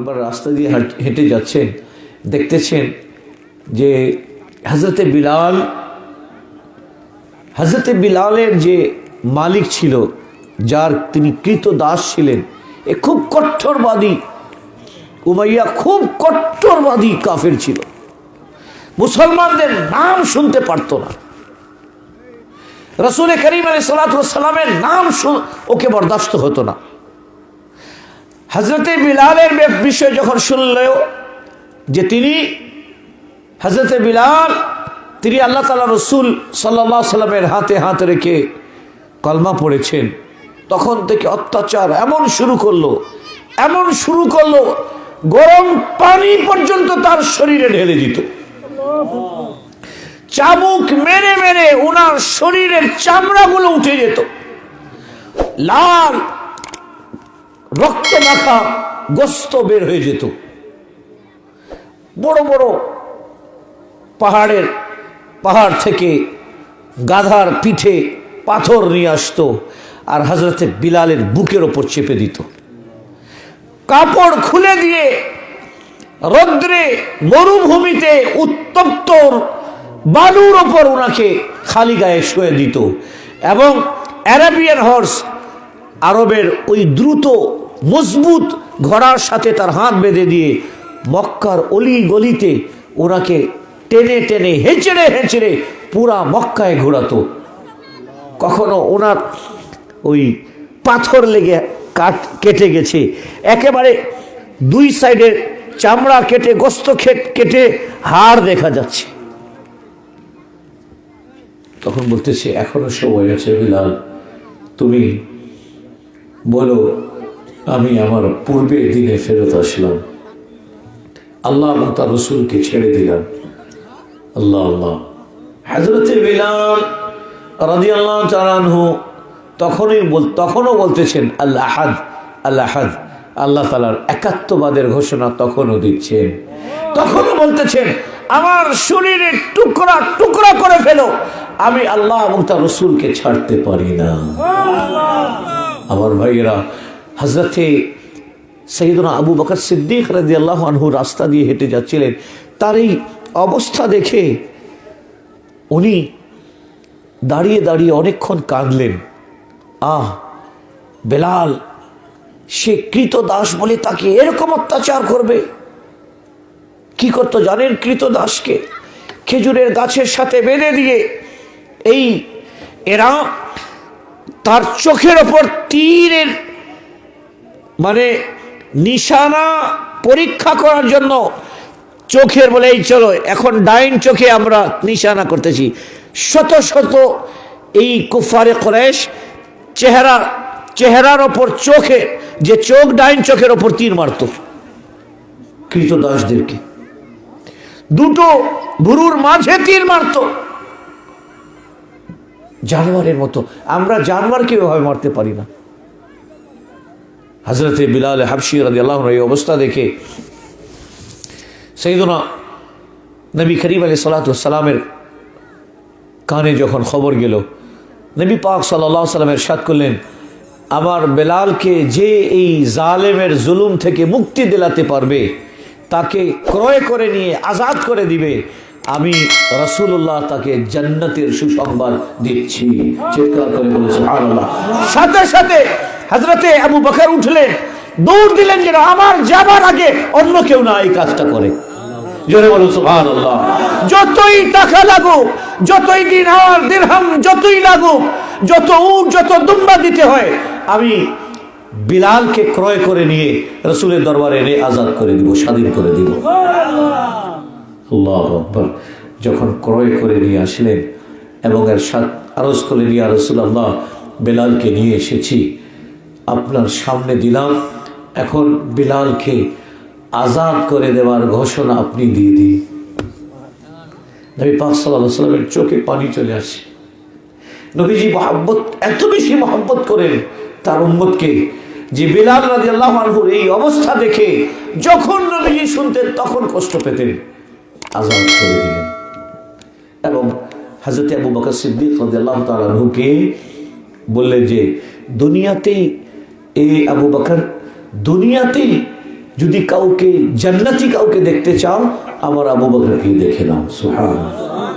একবার রাস্তা দিয়ে হেঁটে যাচ্ছেন, দেখতেছেন যে হযরতে বিলালের যে মালিক ছিল, যার তিনি কৃত দাস ছিলেন, এ খুব কট্টরবাদী, উমাইয়া খুব কট্টরবাদী কাফের ছিল, মুসলমানদের নাম শুনতে পারত না। রাসূল করিম আলাইহিস সালাতু ওয়াস সালামের নাম ওকে বরদাস্ত হতো না। হযরতে বিলালের বিষয়ে যখন শুনল যে হযরতে বিলাল তিনি আল্লাহ তাআলা রাসূল সাল্লাল্লাহু আলাইহি সাল্লামের হাতে হাত রেখে কলমা পড়েছেন, তখন থেকে অত্যাচার এমন শুরু করলো গরম পানি পর্যন্ত তার শরীরে ঢেলে দিত। চাবুক মেরে মেরে ওনার শরীরের চামড়াগুলো উঠে যেত, লাল রক্ত মাখা গোস্ত বের হয়ে যেত। বড় বড় পাহাড় থেকে গাধার পিঠে পাথর নিয়ে আসতো আর হযরতে বিলালের বুকের ওপর চেপে দিত। কাপড় খুলে দিয়ে রৌদ্রে মরুভূমিতে উত্তপ্ত বালুর ওপর ওনাকে খালি গায়ে শুয়ে দিত এবং অ্যারাবিয়ান হর্স, আরবের ওই দ্রুত মজবুত ঘোড়ার সাথে তার হাত বেঁধে দিয়ে মক্কার অলি গলিতে ওনাকে টেনে টেনে হেঁচড়ে হেঁচড়ে পুরা মক্কায় ঘোরাতো। কখনো ওনার ওই পাথর লেগে কেটে গেছে, একেবারে দুই সাইডের চামড়া কেটে গোস্ত কেটে হাড় দেখা যাচ্ছে। তখন বলতেছে, এখনো সময় আছে বিলাল, তুমি বলো, আমি আমার পূর্বের দিনে ফেরত আসলাম, আল্লাহ এবং তার রাসূলকে ছেড়ে দিলাম। আল্লাহ আল্লাহ। হযরতে বিলাল রাদিয়াল্লাহু তাআলা আনহু তখনও বলতেছেন আল্লাহ আহাদ, আল্লাহ আহাদ, আল্লাহ তাআলার একাত্মবাদের ঘোষণা তখনও দিচ্ছেন, তখনও বলতেছেন আমার শরীরে টুকরা টুকরা করে ফেলো, আমি আল্লাহ এবং তার রাসূলকে ছাড়তে পারি না। আমার ভাইয়েরা, হযরতে সাইয়েদনা আবু বকর সিদ্দিক রাদিয়াল্লাহু আনহু রাস্তা দিয়ে হেঁটে যাচ্ছিলেন, তার এই অবস্থা দেখে উনি দাঁড়িয়ে দাঁড়িয়ে অনেকক্ষণ কাঁদলেন। বেলাল সে কৃত দাস বলে তাকে এরকম অত্যাচার করবে। কি করতো জানেন? কৃত দাসকে খেজুরের গাছের সাথে বেঁধে দিয়ে এরা তার চোখের ওপর তীরের নিশানা পরীক্ষা করার জন্য চোখের বলে, এই চলো এখন ডাইন চোখে আমরা নিশানা করতেছি, শত শত এই কুফারে কুরাইশ চেহারার ওপর চোখে, যে চোখ ডাইন চোখের ওপর তীর মারত কৃতদাসদেরকে, দুটো ভুরুর মাঝে তীর মারত, জানোয়ারের মতো। আমরা জানোয়ারকে এভাবে মারতে পারি না। হযরতে বিলাল হাবশী রাদিয়াল্লাহু আনহু এই অবস্থা দেখে সাইয়েদনা নবী করিম আলাইহিস সালাতু ওয়াস সালামের কানে যখন খবর গেল, নবী পাক সাল্লাল্লাহু আলাইহি ওয়াসাল্লাম ইরশাদ করলেন, আমার বেলালকে যে এই জালেমের জুলুম থেকে মুক্তি দিলাতে পারবে, তাকে ক্রয় করে নিয়ে আজাদ করে দিবে, আমি রাসূলুল্লাহ তাকে জান্নাতের সুসংবাদ দিচ্ছি। চিৎকার করে বলে সুবহানাল্লাহ। সাথে সাথে হযরতে আবু বকর উঠলেন, দৌড় দিলেন যেন আমার যাবার আগে অন্য কেউ না এই কাজটা করে। জোরে বলো সুবহানাল্লাহ। যতই টাকা লাগুক, যতই দিনার দিরহাম যতই লাগুক, যত উট যত দুম্বা দিতে হয়, আমি বিলালকে ক্রয় করে নিয়ে রাসূলের দরবারে এনে আজাদ করে দিব, স্বাধীন করে দিব। আল্লাহু আকবার। যখন ক্রয় করে নিয়ে আসলেন এবং এর আরজ করলেন, ইয়া রাসূলুল্লাহ, বিলালকে নিয়ে এসেছি, আপনার সামনে দিলাম, এখন বিলালকে আজাদ করে দেওয়ার ঘোষণা আপনি দিয়ে দিন। নবী পাক সাল্লাল্লাহু আলাইহি ওয়াসাল্লামের চোখে পানি চলে আসে। নবীজি এত বেশি মহব্বত করেন তার উম্মতকে যে বিলাল রাদিয়াল্লাহু আনহুর এই অবস্থা দেখে যখন নবীজি শুনতেন তখন কষ্ট পেতেন, আজাদ করে দিলেন এবং হযরত আবু বকর সিদ্দিক রাদিয়াল্লাহু তাআলা আনহুকে বললেন যে দুনিয়াতেই আবু বকর, দুনিয়াতেই যদি কাউকে জান্নাতি কাউকে দেখতে চাও আমার আবু বকরকে দেখে নাও। সুবহানাল্লাহ।